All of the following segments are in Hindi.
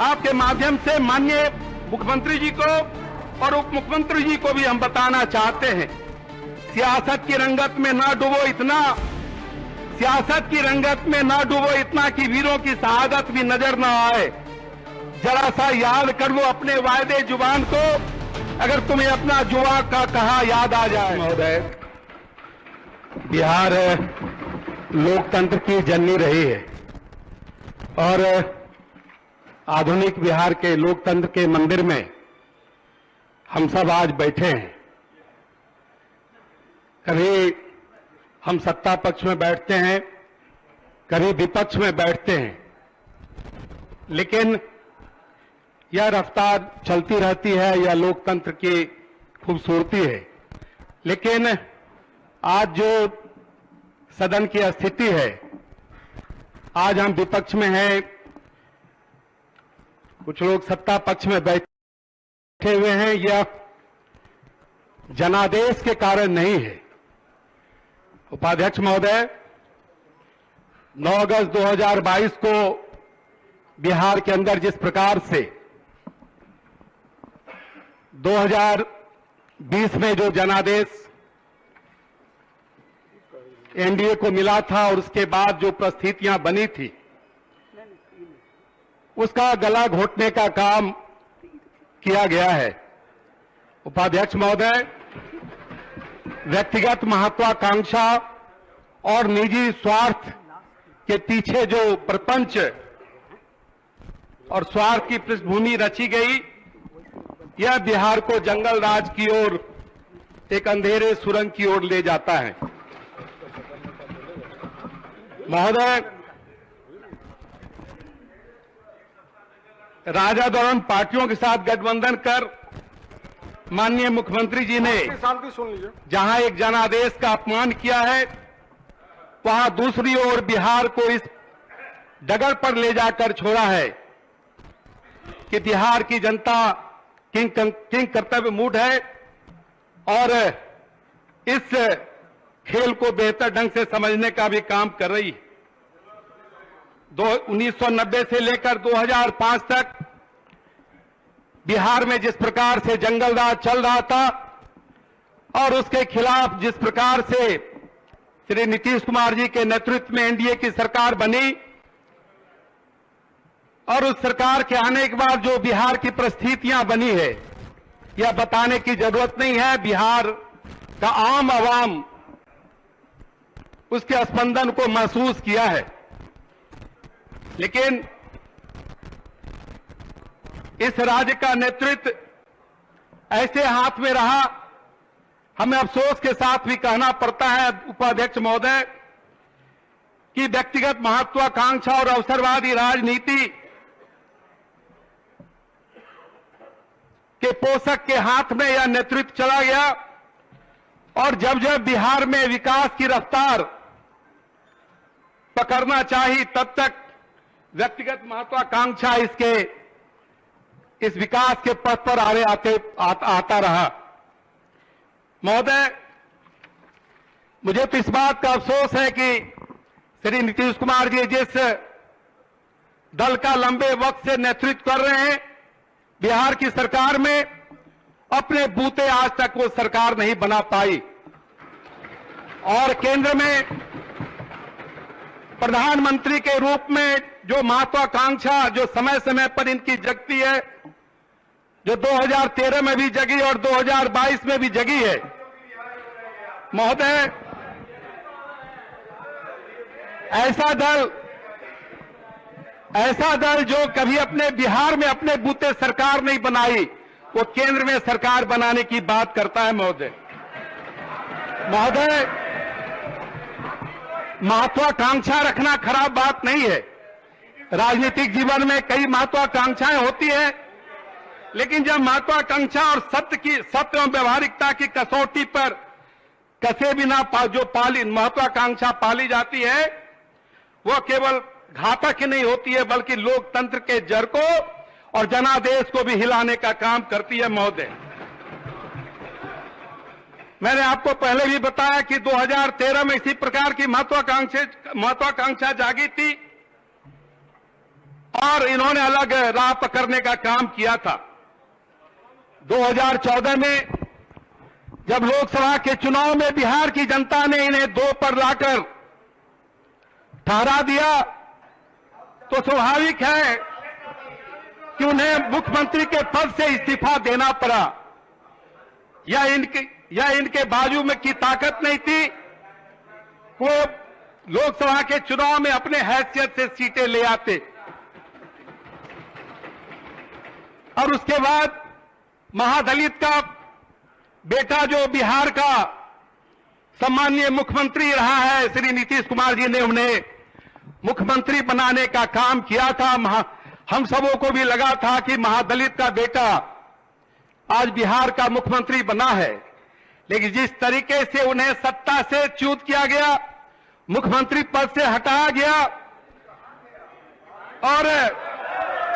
आपके माध्यम से माननीय मुख्यमंत्री जी को और उप मुख्यमंत्री जी को भी हम बताना चाहते हैं, सियासत की रंगत में ना डूबो इतना, सियासत की रंगत में ना डूबो इतना कि वीरों की शहादत भी नजर ना आए। जरा सा याद कर लो अपने वायदे जुबान को, अगर तुम्हें अपना जुआ का कहा याद आ जाए। महोदय, बिहार लोकतंत्र की जननी रही है और आधुनिक बिहार के लोकतंत्र के मंदिर में हम सब आज बैठे हैं। कभी हम सत्ता पक्ष में बैठते हैं, कभी विपक्ष में बैठते हैं, लेकिन यह रफ्तार चलती रहती है, यह लोकतंत्र की खूबसूरती है। लेकिन आज जो सदन की स्थिति है, आज हम विपक्ष में हैं, कुछ लोग सत्ता पक्ष में बैठे हुए हैं, यह जनादेश के कारण नहीं है। उपाध्यक्ष महोदय, 9 अगस्त 2022 को बिहार के अंदर जिस प्रकार से 2020 में जो जनादेश एनडीए को मिला था और उसके बाद जो परिस्थितियां बनी थी, उसका गला घोटने का काम किया गया है। उपाध्यक्ष महोदय, व्यक्तिगत महत्वाकांक्षा और निजी स्वार्थ के पीछे जो प्रपंच और स्वार्थ की पृष्ठभूमि रची गई, यह बिहार को जंगल राज की ओर, एक अंधेरे सुरंग की ओर ले जाता है। महोदय, राजद और पार्टियों के साथ गठबंधन कर माननीय मुख्यमंत्री जी ने जहां एक जनादेश का अपमान किया है, वहां दूसरी ओर बिहार को इस डगर पर ले जाकर छोड़ा है कि बिहार की जनता किंग कर्तव्य मूड है और इस खेल को बेहतर ढंग से समझने का भी काम कर रही है। 1990 से लेकर 2005 तक बिहार में जिस प्रकार से जंगल राज चल रहा था और उसके खिलाफ जिस प्रकार से श्री नीतीश कुमार जी के नेतृत्व में एनडीए की सरकार बनी और उस सरकार के आने के बाद जो बिहार की परिस्थितियां बनी है, यह बताने की जरूरत नहीं है। बिहार का आम आवाम उसके स्पंदन को महसूस किया है। लेकिन इस राज्य का नेतृत्व ऐसे हाथ में रहा, हमें अफसोस के साथ भी कहना पड़ता है उपाध्यक्ष महोदय, कि व्यक्तिगत महत्वाकांक्षा और अवसरवादी राजनीति के पोषक के हाथ में यह नेतृत्व चला गया और जब जब बिहार में विकास की रफ्तार पकड़ना चाहिए, तब तक व्यक्तिगत महत्वाकांक्षा इस विकास के पथ पर आता रहा। महोदय, मुझे तो इस बात का अफसोस है कि श्री नीतीश कुमार जी जिस दल का लंबे वक्त से नेतृत्व कर रहे हैं बिहार की सरकार में, अपने बूते आज तक वो सरकार नहीं बना पाई और केंद्र में प्रधानमंत्री के रूप में जो महत्वाकांक्षा जो समय समय पर इनकी जगती है, जो 2013 में भी जगी और 2022 में भी जगी है। महोदय, ऐसा दल जो कभी अपने बिहार में अपने बूते सरकार नहीं बनाई, वो केंद्र में सरकार बनाने की बात करता है। महोदय, महत्वाकांक्षा रखना खराब बात नहीं है। राजनीतिक जीवन में कई महत्वाकांक्षाएं होती है, लेकिन जब महत्वाकांक्षा और सत्य एवं व्यवहारिकता की कसौटी पर कसे बिना जो महत्वाकांक्षा पाली जाती है, वह केवल घातक ही नहीं होती है, बल्कि लोकतंत्र के जड़ को और जनादेश को भी हिलाने का काम करती है। महोदय, मैंने आपको पहले भी बताया कि 2013 में इसी प्रकार की महत्वाकांक्षा जागी थी बार इन्होंने अलग राह पकड़ने का काम किया था। 2014 में जब लोकसभा के चुनाव में बिहार की जनता ने इन्हें 2 पर लाकर ठहरा दिया, तो स्वाभाविक है कि उन्हें मुख्यमंत्री के पद से इस्तीफा देना पड़ा। या इनके बाजू में की ताकत नहीं थी, वो लोकसभा के चुनाव में अपने हैसियत से सीटें ले आते। और उसके बाद महादलित का बेटा जो बिहार का सम्माननीय मुख्यमंत्री रहा है, श्री नीतीश कुमार जी ने उन्हें मुख्यमंत्री बनाने का काम किया था। हम सबों को भी लगा था कि महादलित का बेटा आज बिहार का मुख्यमंत्री बना है, लेकिन जिस तरीके से उन्हें सत्ता से च्युत किया गया, मुख्यमंत्री पद से हटाया गया और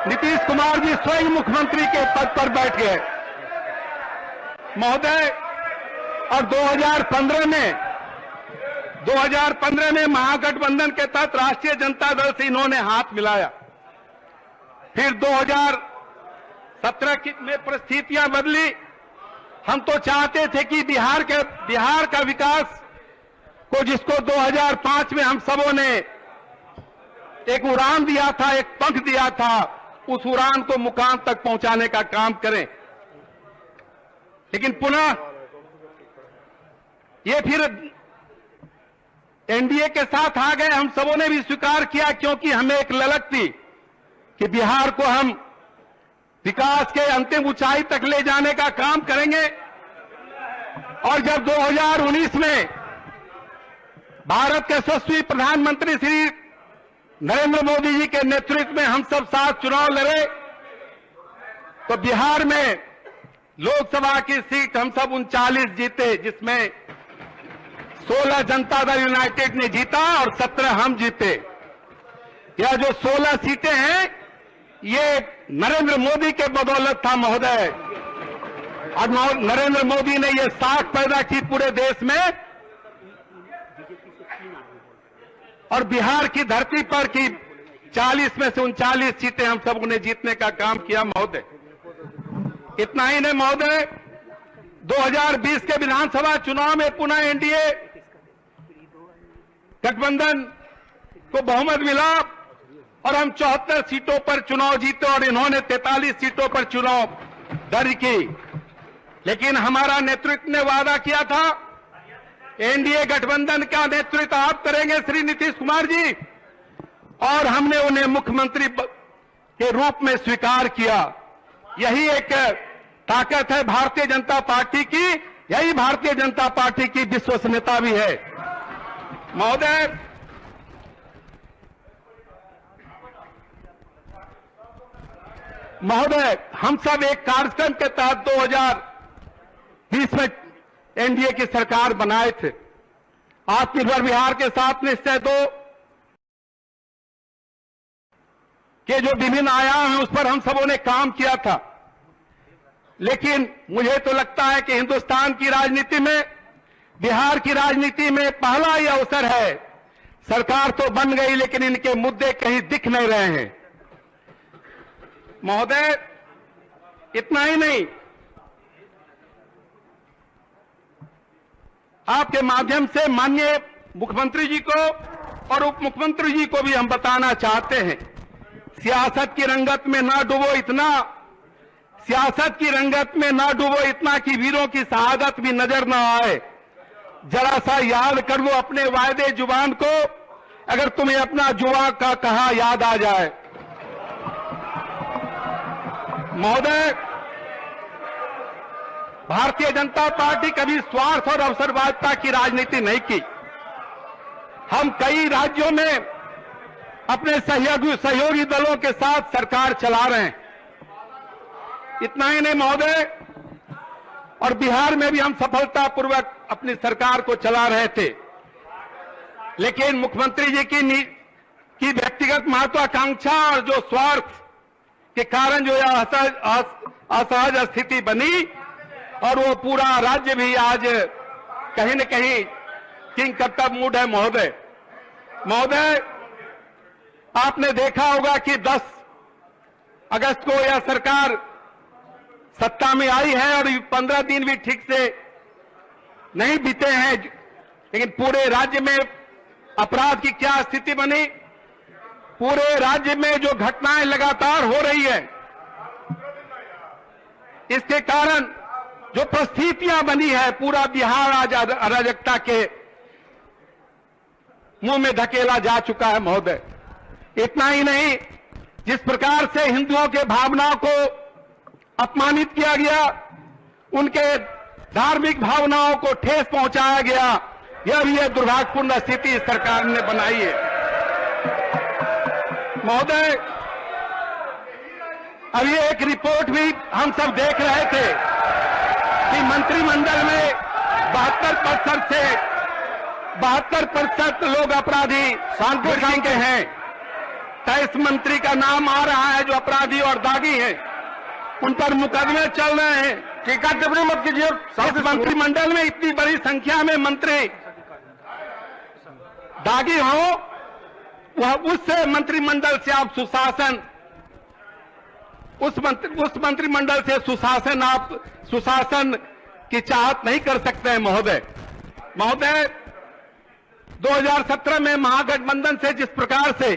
नीतीश कुमार जी स्वयं मुख्यमंत्री के पद पर बैठ गए महोदय। और 2015 में महागठबंधन के तहत राष्ट्रीय जनता दल से इन्होंने हाथ मिलाया। फिर 2017 में परिस्थितियां बदली। हम तो चाहते थे कि बिहार का विकास को, जिसको 2005 में हम सबों ने एक उड़ान दिया था, एक पंख दिया था, उस उड़ान को मुकाम तक पहुंचाने का काम करें। लेकिन पुनः ये फिर एनडीए के साथ आ गए। हम सबों ने भी स्वीकार किया, क्योंकि हमें एक ललक थी कि बिहार को हम विकास के अंतिम ऊंचाई तक ले जाने का काम करेंगे। और जब 2019 में भारत के यशस्वी प्रधानमंत्री श्री नरेंद्र मोदी जी के नेतृत्व में हम सब साथ चुनाव लड़े, तो बिहार में लोकसभा की सीट हम सब 39 जीते, जिसमें 16 जनता दल यूनाइटेड ने जीता और 17 हम जीते। यह जो 16 सीटें हैं, ये नरेंद्र मोदी के बदौलत था महोदय। और नरेंद्र मोदी ने ये साख पैदा की पूरे देश में, और बिहार की धरती पर की 40 में से 39 सीटें हम सबों ने जीतने का काम किया महोदय। इतना ही नहीं महोदय, 2020 के विधानसभा चुनाव में पुनः एनडीए गठबंधन को बहुमत मिला और हम 74 सीटों पर चुनाव जीते और इन्होंने 43 सीटों पर चुनाव दर्ज की। लेकिन हमारा नेतृत्व ने वादा किया था, एनडीए गठबंधन का नेतृत्व आप करेंगे श्री नीतीश कुमार जी, और हमने उन्हें मुख्यमंत्री के रूप में स्वीकार किया। यही एक ताकत है भारतीय जनता पार्टी की, यही भारतीय जनता पार्टी की विश्वसनीयता भी है महोदय। हम सब एक कार्यक्रम के तहत 2020 में एनडीए की सरकार बनाए थे। आत्मनिर्भर बिहार के साथ निश्चय 2 के जो विभिन्न आयाम हैं, उस पर हम सबों ने काम किया था। लेकिन मुझे तो लगता है कि हिंदुस्तान की राजनीति में, बिहार की राजनीति में पहला ही अवसर है। सरकार तो बन गई, लेकिन इनके मुद्दे कहीं दिख नहीं रहे हैं महोदय। इतना ही नहीं, आपके माध्यम से माननीय मुख्यमंत्री जी को और उप मुख्यमंत्री जी को भी हम बताना चाहते हैं, सियासत की रंगत में ना डूबो इतना, सियासत की रंगत में ना डूबो इतना कि वीरों की शहादत भी नजर ना आए। जरा सा याद कर लो अपने वायदे जुबान को, अगर तुम्हें अपना जुआ का कहा याद आ जाए। महोदय, भारतीय जनता पार्टी कभी स्वार्थ और अवसरवादिता की राजनीति नहीं की। हम कई राज्यों में अपने सहयोगी दलों के साथ सरकार चला रहे हैं। इतना ही नहीं महोदय, और बिहार में भी हम सफलतापूर्वक अपनी सरकार को चला रहे थे। लेकिन मुख्यमंत्री जी की व्यक्तिगत महत्वाकांक्षा और जो स्वार्थ के कारण जो असहज स्थिति बनी, और वो पूरा राज्य भी आज कहीं न कहीं किंग कर्तव्य मूड है महोदय। आपने देखा होगा कि 10 अगस्त को यह सरकार सत्ता में आई है और 15 दिन भी ठीक से नहीं बीते हैं, लेकिन पूरे राज्य में अपराध की क्या स्थिति बनी, पूरे राज्य में जो घटनाएं लगातार हो रही है, इसके कारण जो परिस्थितियां बनी है, पूरा बिहार आज अराजकता के मुंह में धकेला जा चुका है महोदय। इतना ही नहीं, जिस प्रकार से हिंदुओं के भावनाओं को अपमानित किया गया, उनके धार्मिक भावनाओं को ठेस पहुंचाया गया, यह भी एक दुर्भाग्यपूर्ण स्थिति इस सरकार ने बनाई है। महोदय, अभी एक रिपोर्ट भी हम सब देख रहे थे कि मंत्रिमंडल में 72% लोग अपराधी कानपुर सिंह के हैं। 23 मंत्री का नाम आ रहा है जो अपराधी और दागी हैं, उन पर मुकदमे चल रहे हैं। टीका टिप्पणी मत कीजिए। इस मंत्रिमंडल में इतनी बड़ी संख्या में मंत्री दागी हो, वह उस मंत्रिमंडल से आप सुशासन, उस मंत्रिमंडल से सुशासन की चाहत नहीं कर सकते हैं महोदय। 2017 में महागठबंधन से जिस प्रकार से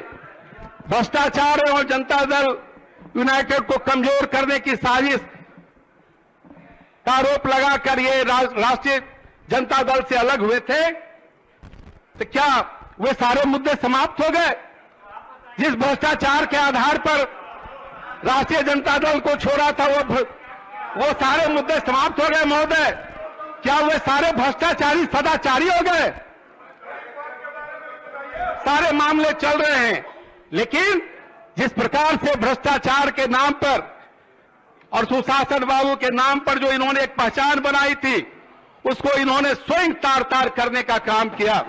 भ्रष्टाचार और जनता दल यूनाइटेड को कमजोर करने की साजिश का आरोप लगाकर ये राष्ट्रीय जनता दल से अलग हुए थे, तो क्या वे सारे मुद्दे समाप्त हो गए? जिस भ्रष्टाचार के आधार पर राष्ट्रीय जनता दल को छोड़ा था, वो सारे मुद्दे समाप्त हो गए महोदय? क्या वे सारे भ्रष्टाचारी सदाचारी हो गए? सारे मामले चल रहे हैं, लेकिन जिस प्रकार से भ्रष्टाचार के नाम पर और सुशासन बाबू के नाम पर जो इन्होंने एक पहचान बनाई थी, उसको इन्होंने स्वयं तार-तार करने का काम किया।